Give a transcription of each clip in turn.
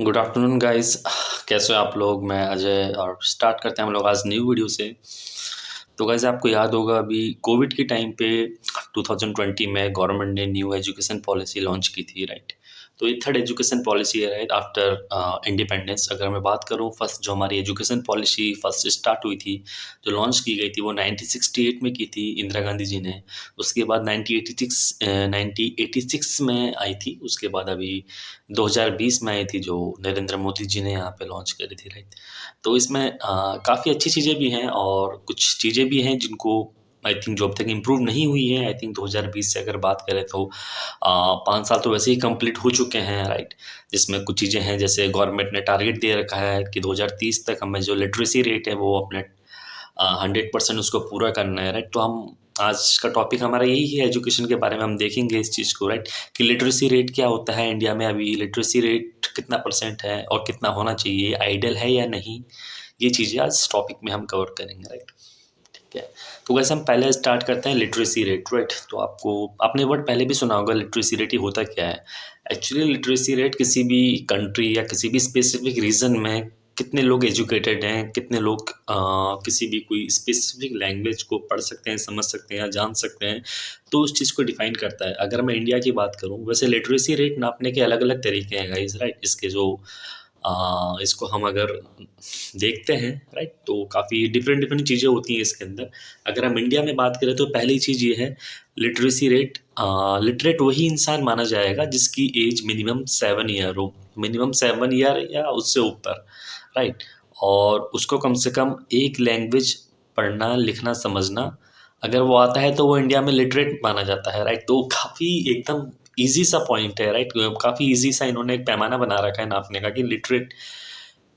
Good afternoon guys. कैसे हो आप लोग? मैं अजय और स्टार्ट करते हैं हम लोग आज न्यू वीडियो से। तो गाइस आपको याद होगा अभी कोविड के टाइम पे 2020 में गवर्नमेंट ने न्यू एजुकेशन पॉलिसी लॉन्च की थी, राइट? तो ये थर्ड एजुकेशन पॉलिसी है, राइट, आफ्टर इंडिपेंडेंस। अगर मैं बात करूँ, फर्स्ट जो हमारी एजुकेशन पॉलिसी फर्स्ट स्टार्ट हुई थी, जो लॉन्च की गई थी, वो 1968 में की थी इंदिरा गांधी जी ने। उसके बाद 1986 में आई थी। उसके बाद अभी 2020 में आई थी, जो नरेंद्र मोदी जी ने यहाँ पे लॉन्च करी थी, राइट। तो इसमें काफ़ी अच्छी चीज़ें भी हैं और कुछ चीज़ें भी हैं जिनको आई थिंक जो अब तक इम्प्रूव नहीं हुई है। आई थिंक 2020 से अगर बात करें तो 5 साल तो वैसे ही कंप्लीट हो चुके हैं, राइट। जिसमें कुछ चीज़ें हैं, जैसे गवर्नमेंट ने टारगेट दे रखा है कि 2030 तक हमें जो लिटरेसी रेट है वो अपने 100% उसको पूरा करना है, राइट। तो हम आज का टॉपिक हमारा यही है, एजुकेशन के बारे में हम देखेंगे इस चीज़ को, राइट, कि लिटरेसी रेट क्या होता है इंडिया में। अभी लिटरेसी रेट कितना परसेंट है और कितना होना चाहिए, आइडियल है या नहीं, ये चीज़ें आज टॉपिक में हम कवर करेंगे, राइट। ठीक है। तो वैसे हम पहले स्टार्ट करते हैं लिटरेसी रेट, राइट। तो आपने वर्ड पहले भी सुना होगा, लिटरेसी रेट ही होता क्या है। एक्चुअली लिटरेसी रेट किसी भी कंट्री या किसी भी स्पेसिफिक रीजन में कितने लोग एजुकेटेड हैं, कितने लोग किसी भी कोई स्पेसिफिक लैंग्वेज को पढ़ सकते हैं, समझ सकते हैं या जान सकते हैं, तो उस चीज़ को डिफाइन करता है। अगर मैं इंडिया की बात करूँ, वैसे लिटरेसी रेट नापने के अलग अलग तरीके हैं गाइस, राइट। इसके जो इसको हम अगर देखते हैं, राइट, तो काफ़ी डिफरेंट डिफरेंट चीज़ें होती हैं इसके अंदर। अगर हम इंडिया में बात करें तो पहली चीज़ ये है, लिटरेसी रेट, लिटरेट वही इंसान माना जाएगा जिसकी एज मिनिमम 7 ईयर हो, मिनिमम 7 ईयर या उससे ऊपर, राइट। और उसको कम से कम एक लैंग्वेज पढ़ना लिखना समझना अगर वो आता है तो वो इंडिया में लिटरेट माना जाता है, राइट। तो काफ़ी एकदम ईजी सा पॉइंट है, राइट। काफ़ी ईजी सा इन्होंने एक पैमाना बना रखा है नापने का कि लिटरेट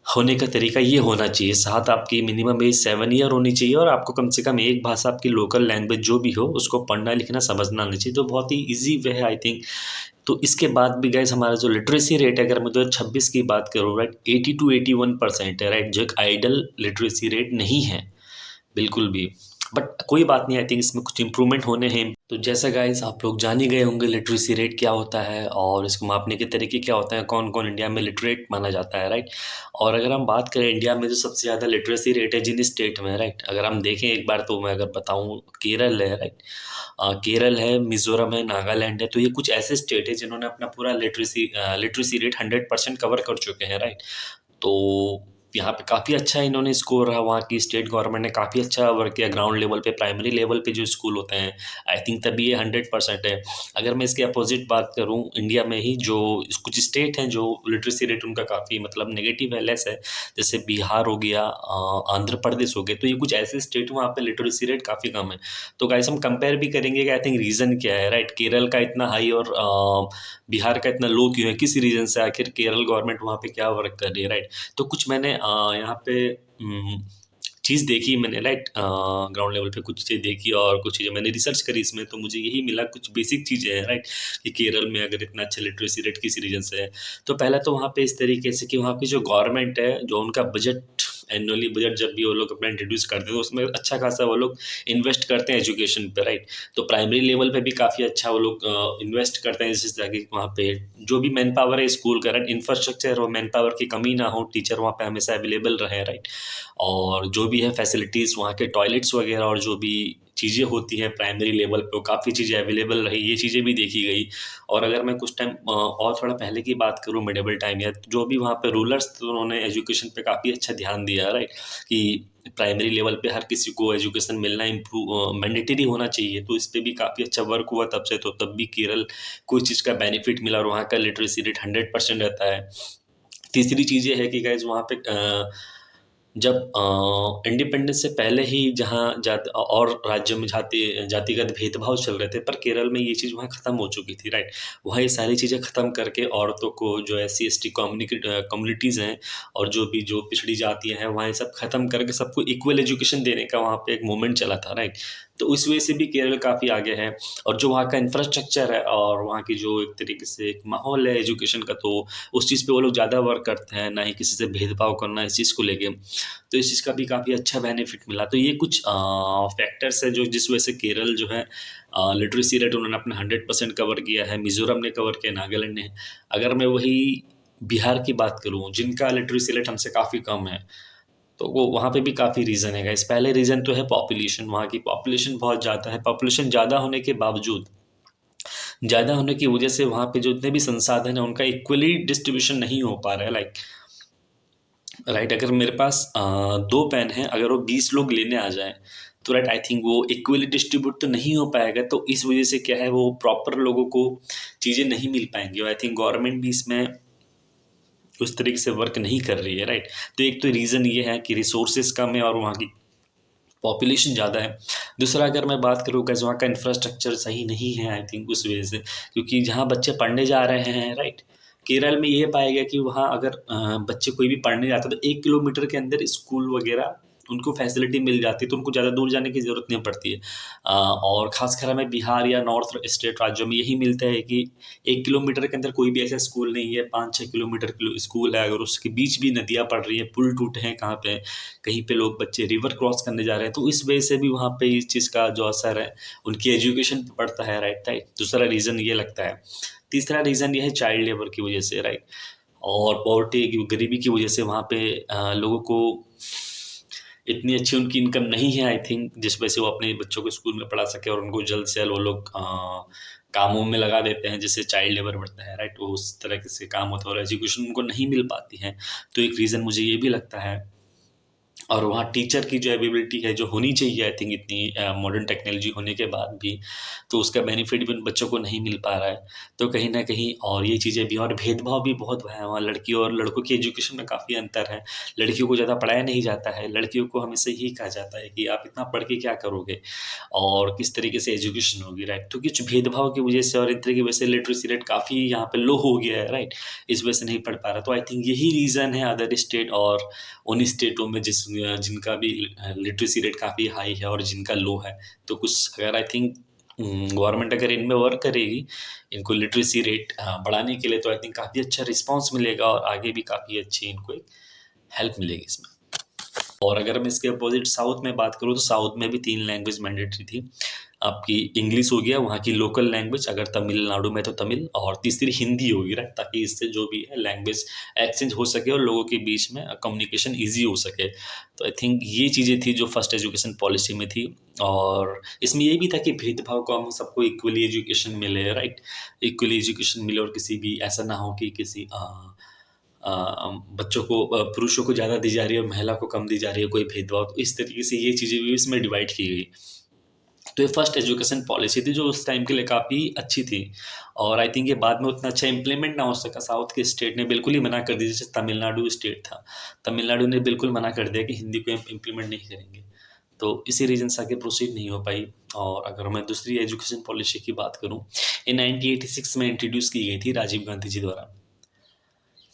होने का तरीका ये होना चाहिए। साथ आपकी मिनिमम एज 7 ईयर होनी चाहिए और आपको कम से कम एक भाषा, आपकी लोकल लैंग्वेज जो भी हो, उसको पढ़ना लिखना समझना आना चाहिए। तो बहुत ही ईजी वे है आई थिंक। तो इसके बाद भी गाइस हमारा जो लिटरेसी रेट है, अगर मैं 2026 की बात करूँ, राइट, 80 to 81% है, राइट, जो एक आइडल लिटरेसी रेट नहीं है बिल्कुल भी। बट कोई बात नहीं, आई थिंक इसमें कुछ इंप्रूवमेंट होने हैं। तो जैसा गाइस आप लोग जान ही गए होंगे लिटरेसी रेट क्या होता है और इसको मापने के तरीके क्या होते हैं, कौन कौन इंडिया में लिटरेट माना जाता है, राइट। और अगर हम बात करें इंडिया में जो सबसे ज़्यादा लिटरेसी रेट है जिन स्टेट में, राइट, अगर हम देखें एक बार, तो मैं अगर बताऊँ, केरल है, राइट। केरल है, मिज़ोरम है, नागालैंड है। तो ये कुछ ऐसे स्टेट है जिन्होंने अपना पूरा लिटरेसी रेट 100% कवर कर चुके हैं, राइट। तो यहाँ पे काफ़ी अच्छा इन्होंने स्कोर रहा, वहाँ की स्टेट गवर्नमेंट ने काफ़ी अच्छा वर्क किया ग्राउंड लेवल पे, प्राइमरी लेवल पे जो स्कूल होते हैं, आई थिंक तभी ये 100% है। अगर मैं इसके अपोजिट बात करूँ, इंडिया में ही जो कुछ स्टेट हैं जो लिटरेसी रेट उनका काफ़ी मतलब नेगेटिव है, लेस है, जैसे बिहार हो गया, आंध्र प्रदेश हो गए। तो ये कुछ ऐसे स्टेट वहाँ पे लिटरेसी रेट काफ़ी कम है। तो गाइस हम कंपेयर भी करेंगे कि आई थिंक रीज़न क्या है, राइट। केरल का इतना हाई और बिहार का इतना लो क्यों है, किस रीज़न से, आखिर केरल गवर्नमेंट वहाँ पे क्या वर्क कर रही है, राइट। तो कुछ मैंने यहाँ पे चीज़ देखी मैंने, राइट, ग्राउंड लेवल पे कुछ चीज़ें देखी और कुछ चीज़ें मैंने रिसर्च करी इसमें, तो मुझे यही मिला, कुछ बेसिक चीज़ें हैं, राइट, कि केरल में अगर इतना अच्छा लिटरेसी रेट किस रीजन से है। तो पहला तो वहाँ पे इस तरीके से कि वहाँ की जो गवर्नमेंट है, जो उनका बजट, एनुअली बजट जब भी वो लोग अपना इंट्रोड्यूस करते हैं तो उसमें अच्छा खासा वो लोग इन्वेस्ट करते हैं एजुकेशन पे, राइट। तो प्राइमरी लेवल पे भी काफ़ी अच्छा वो लोग इन्वेस्ट करते हैं, जिससे ताकि वहाँ पे जो भी मैन पावर है स्कूल का, राइट, इंफ्रास्ट्रक्चर और मैन पावर की कमी ना हो, टीचर वहाँ पे हमेशा अवेलेबल रहे, राइट। और जो भी है फैसिलिटीज़, वहाँ के टॉयलेट्स वगैरह और जो भी चीज़ें होती हैं प्राइमरी लेवल पे, वो काफ़ी चीज़ें अवेलेबल रही, ये चीज़ें भी देखी गई। और अगर मैं कुछ टाइम और थोड़ा पहले की बात करूँ, मिडेबल टाइम या जो भी वहाँ पे रूलर्स थे, उन्होंने एजुकेशन पे काफ़ी अच्छा ध्यान दिया, राइट, कि प्राइमरी लेवल पे हर किसी को एजुकेशन मिलना मैंडेटरी होना चाहिए। तो इस पे भी काफ़ी अच्छा वर्क हुआ तब से। तो तब भी केरल को इस चीज़ का बेनिफिट मिला और वहाँ का लिटरेसी रेट 100% रहता है। तीसरी चीज़ ये है कि गाइज़ वहाँ पे जब इंडिपेंडेंस से पहले ही जहाँ और राज्यों में जातिगत भेदभाव चल रहे थे, पर केरल में ये चीज़ वहाँ ख़त्म हो चुकी थी, राइट। वहाँ ये सारी चीज़ें ख़त्म करके औरतों को, जो एससी-एसटी कम्युनिटीज़ हैं और जो पिछड़ी जातियाँ हैं, वहाँ ये सब ख़त्म करके सबको इक्वल एजुकेशन देने का वहाँ पे एक मूवमेंट चला था, राइट। तो उस वजह से भी केरल काफ़ी आगे है। और जो वहाँ का इंफ्रास्ट्रक्चर है और वहाँ की जो एक तरीके से एक माहौल है एजुकेशन का, तो उस चीज़ पे वो लोग ज़्यादा वर्क करते हैं, ना ही किसी से भेदभाव करना इस चीज़ को लेके। तो इस चीज़ का भी काफ़ी अच्छा बेनिफिट मिला। तो ये कुछ फैक्टर्स है जो जिस वजह से केरल जो है लिटरेसी रेट उन्होंने अपना 100% कवर किया है, मिज़ोरम ने कवर किया, नागालैंड ने। अगर मैं वही बिहार की बात करूँ, जिनका लिटरेसी रेट हमसे काफ़ी कम है, तो वो वहाँ पे भी काफ़ी रीज़न है गाइस। पहले रीज़न तो है पॉपुलेशन, वहाँ की पॉपुलेशन बहुत ज़्यादा है। पॉपुलेशन ज़्यादा होने के बावजूद, ज़्यादा होने की वजह से वहाँ पे जो जितने भी संसाधन हैं, उनका इक्वली डिस्ट्रीब्यूशन नहीं हो पा रहा है। लाइक राइट, अगर मेरे पास 2 पेन हैं, अगर वो 20 लोग लेने आ जाएँ, तो राइट आई थिंक वो इक्वली डिस्ट्रीब्यूट तो नहीं हो पाएगा। तो इस वजह से क्या है, वो प्रॉपर लोगों को चीज़ें नहीं मिल पाएँगी और आई थिंक गवर्नमेंट भी इसमें उस तरीके से वर्क नहीं कर रही है, राइट। तो एक तो रीज़न ये है कि रिसोर्सेज कम है और वहाँ की पॉपुलेशन ज़्यादा है। दूसरा, अगर मैं बात करूँ कि वहाँ का इंफ्रास्ट्रक्चर सही नहीं है आई थिंक उस वजह से, क्योंकि जहाँ बच्चे पढ़ने जा रहे हैं, राइट, केरल में ये पाया गया कि वहाँ अगर बच्चे कोई भी पढ़ने जाते हैं तो 1 किलोमीटर के अंदर स्कूल वगैरह उनको फैसिलिटी मिल जाती है, तो उनको ज़्यादा दूर जाने की ज़रूरत नहीं पड़ती है। और ख़ासकर हमें बिहार या नॉर्थ स्टेट राज्यों में यही मिलता है कि 1 किलोमीटर के अंदर कोई भी ऐसा स्कूल नहीं है, 5-6 किलोमीटर स्कूल है, अगर उसके बीच भी नदियाँ पड़ रही हैं, पुल टूटे हैं कहाँ पे, कहीं पे लोग बच्चे रिवर क्रॉस करने जा रहे हैं, तो इस वजह से भी वहाँ पे इस चीज़ का जो असर है, उनकी एजुकेशन पे पड़ता है, राइट, राइट। दूसरा रीज़न ये लगता है। तीसरा रीज़न ये है चाइल्ड लेबर की वजह से, राइट, और पॉवर्टी की, गरीबी की वजह से वहाँ पे लोगों को इतनी अच्छी उनकी इनकम नहीं है आई थिंक, जिस वजह से वो अपने बच्चों को स्कूल में पढ़ा सकें, और उनको जल्द से जल्द वो लोग कामों में लगा देते हैं, जिससे चाइल्ड लेबर बढ़ता है, राइट। वो उस तरह से काम होता है और एजुकेशन उनको नहीं मिल पाती है। तो एक रीज़न मुझे ये भी लगता है। और वहाँ टीचर की जो अवेलेबिलिटी है, जो होनी चाहिए आई थिंक इतनी मॉडर्न टेक्नोलॉजी होने के बाद भी, तो उसका बेनिफिट भी उन बच्चों को नहीं मिल पा रहा है। तो कहीं न कहीं और ये चीज़ें भी, और भेदभाव भी बहुत है वहाँ, लड़कियों और लड़कों की एजुकेशन में काफ़ी अंतर है। लड़कियों को ज़्यादा पढ़ाया नहीं जाता है, लड़कियों को हमेशा यही कहा जाता है कि आप इतना पढ़ के क्या करोगे और किस तरीके से एजुकेशन होगी, राइट। तो कुछ भेदभाव की वजह से और इस तरह की वजह से लिटरेसी रेट काफ़ी यहाँ पे लो हो गया है, राइट। इस वजह से नहीं पढ़ पा रहा। तो आई थिंक यही रीज़न है अदर स्टेट और उन स्टेटों में जिनका भी लिटरेसी रेट काफ़ी हाई है और जिनका लो है। तो कुछ अगर आई थिंक गवर्नमेंट अगर इनमें वर्क करेगी, इनको लिटरेसी रेट बढ़ाने के लिए, तो आई थिंक काफ़ी अच्छा रिस्पॉन्स मिलेगा और आगे भी काफ़ी अच्छी इनको एक हेल्प मिलेगी इसमें। और अगर मैं इसके अपोज़िट साउथ में बात करूँ, तो साउथ में भी 3 लैंग्वेज मैंडेटरी थी। आपकी इंग्लिश हो गया, वहाँ की लोकल लैंग्वेज, अगर तमिलनाडु में तो तमिल, और तीसरी हिंदी होगी, राइट, ताकि इससे जो भी है लैंग्वेज एक्सचेंज हो सके और लोगों के बीच में कम्युनिकेशन ईज़ी हो सके। तो आई थिंक ये चीज़ें थी जो फर्स्ट एजुकेशन पॉलिसी में थी, और इसमें ये भी था कि भेदभाव को, हम सबको इक्वली एजुकेशन मिले, राइट, इक्वली एजुकेशन मिले, और किसी भी ऐसा ना हो कि किसी बच्चों को पुरुषों को ज़्यादा दी जा रही है और महिला को कम दी जा रही है, कोई भेदभाव। तो इस तरीके से ये चीज़ें भी इसमें डिवाइड की गई। तो ये फर्स्ट एजुकेशन पॉलिसी थी जो उस टाइम के लिए काफ़ी अच्छी थी, और आई थिंक ये बाद में उतना अच्छा इम्प्लीमेंट ना हो सका। साउथ के स्टेट ने बिल्कुल ही मना कर दिया, जैसे तमिलनाडु स्टेट था, तमिलनाडु ने बिल्कुल मना कर दिया कि हिंदी को इम्प्लीमेंट नहीं करेंगे। तो इसी रीज़न से आगे प्रोसीड नहीं हो पाई। और अगर मैं दूसरी एजुकेशन पॉलिसी की बात करूँ, ये 1986 में इंट्रोड्यूस की गई थी राजीव गांधी जी द्वारा।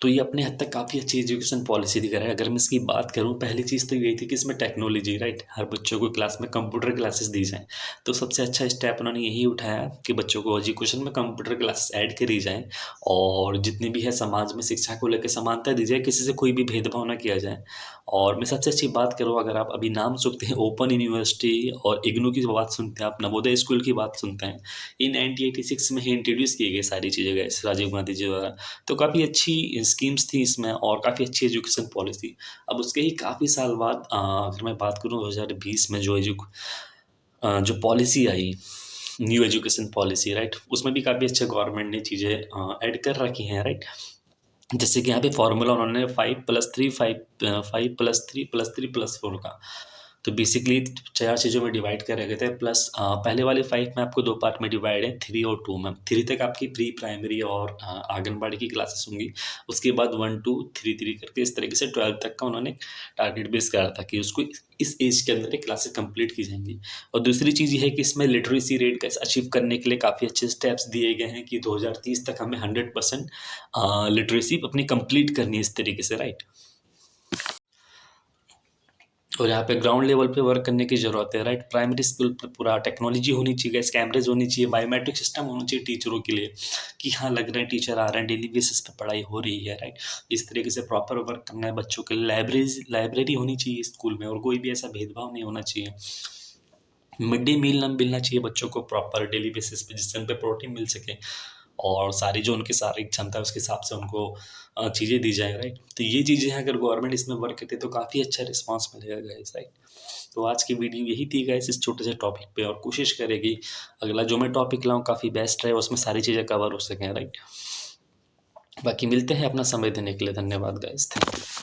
तो ये अपने हद तक काफ़ी अच्छी एजुकेशन पॉलिसी दिखा रहा है। अगर मैं इसकी बात करूँ, पहली चीज़ तो यही थी कि इसमें टेक्नोलॉजी, राइट, हर बच्चों को क्लास में कंप्यूटर क्लासेस दी जाएँ। तो सबसे अच्छा स्टेप उन्होंने यही उठाया कि बच्चों को एजुकेशन में कंप्यूटर क्लासेस ऐड करी जाएँ, और जितनी भी है समाज में शिक्षा को लेके समानता दी जाए, किसी से कोई भी भेदभाव ना किया जाए। और मैं सबसे अच्छी बात करूँ, अगर आप अभी नाम सुनते हैं ओपन यूनिवर्सिटी और इग्नू की बात सुनते हैं, आप नवोदय स्कूल की बात सुनते हैं, ये 1986 में ही इंट्रोड्यूस की गई सारी चीज़ें गाइस राजीव गांधी जी द्वारा। तो काफ़ी अच्छी स्कीम्स थी इसमें और काफ़ी अच्छी एजुकेशन पॉलिसी। अब उसके ही काफ़ी साल बाद अगर मैं बात करूँ 2020 में जो पॉलिसी आई, न्यू एजुकेशन पॉलिसी, राइट, उसमें भी काफ़ी अच्छे गवर्नमेंट ने चीज़ें ऐड कर रखी हैं, राइट। जैसे कि यहाँ पे फ़ॉर्मूला उन्होंने 5+3 5+3+3+4 का, तो बेसिकली 4 चीज़ों में डिवाइड कर रखे थे, प्लस पहले वाले 5 में आपको 2 पार्ट में डिवाइड है, 3 और 2 में। 3 तक आपकी प्री प्राइमरी और आंगनबाड़ी की क्लासेस होंगी। उसके बाद 1, 2, 3, 3 करके इस तरीके से 12 तक का उन्होंने टारगेट बेस करा था कि उसको इस एज के अंदर ये क्लासेस कंप्लीट की जाएँगी। और दूसरी चीज़ ये है कि इसमें लिटरेसी रेट कैसे अचीव करने के लिए काफ़ी अच्छे स्टेप्स दिए गए हैं कि 2030 तक हमें 100% लिटरेसी अपनी कंप्लीट करनी है इस तरीके से, राइट। और यहाँ पे ग्राउंड लेवल पे वर्क करने की ज़रूरत है, राइट। प्राइमरी स्कूल पे पूरा टेक्नोलॉजी होनी चाहिए, कैमरेज होनी चाहिए, बायोमेट्रिक सिस्टम होना चाहिए टीचरों के लिए कि हाँ, लग रहे हैं टीचर आ रहे हैं, डेली बेसिस पे पढ़ाई हो रही है, राइट। इस तरीके से प्रॉपर वर्क करना है बच्चों के लिए। लाइब्रेरी होनी चाहिए स्कूल में, और कोई भी ऐसा भेदभाव नहीं होना चाहिए। मिड डे मील ना मिलना चाहिए बच्चों को प्रॉपर डेली बेसिस पे, जिससे उन पे प्रोटीन मिल सके। और सारी जो उनकी शारीरिक क्षमता है उसके हिसाब से उनको चीज़ें दी जाए, राइट? तो ये चीज़ें हैं, अगर गवर्नमेंट इसमें वर्क करती है तो काफ़ी अच्छा रिस्पॉन्स मिलेगा गाइस, राइट? तो आज की वीडियो यही थी गाइस इस छोटे से टॉपिक पे, और कोशिश करें कि अगला जो मैं टॉपिक लाऊँ काफ़ी बेस्ट रहे, उसमें सारी चीज़ें कवर हो सकें, राइट? बाकी मिलते हैं, अपना समय देने के लिए धन्यवाद गाइस, थैंक यू।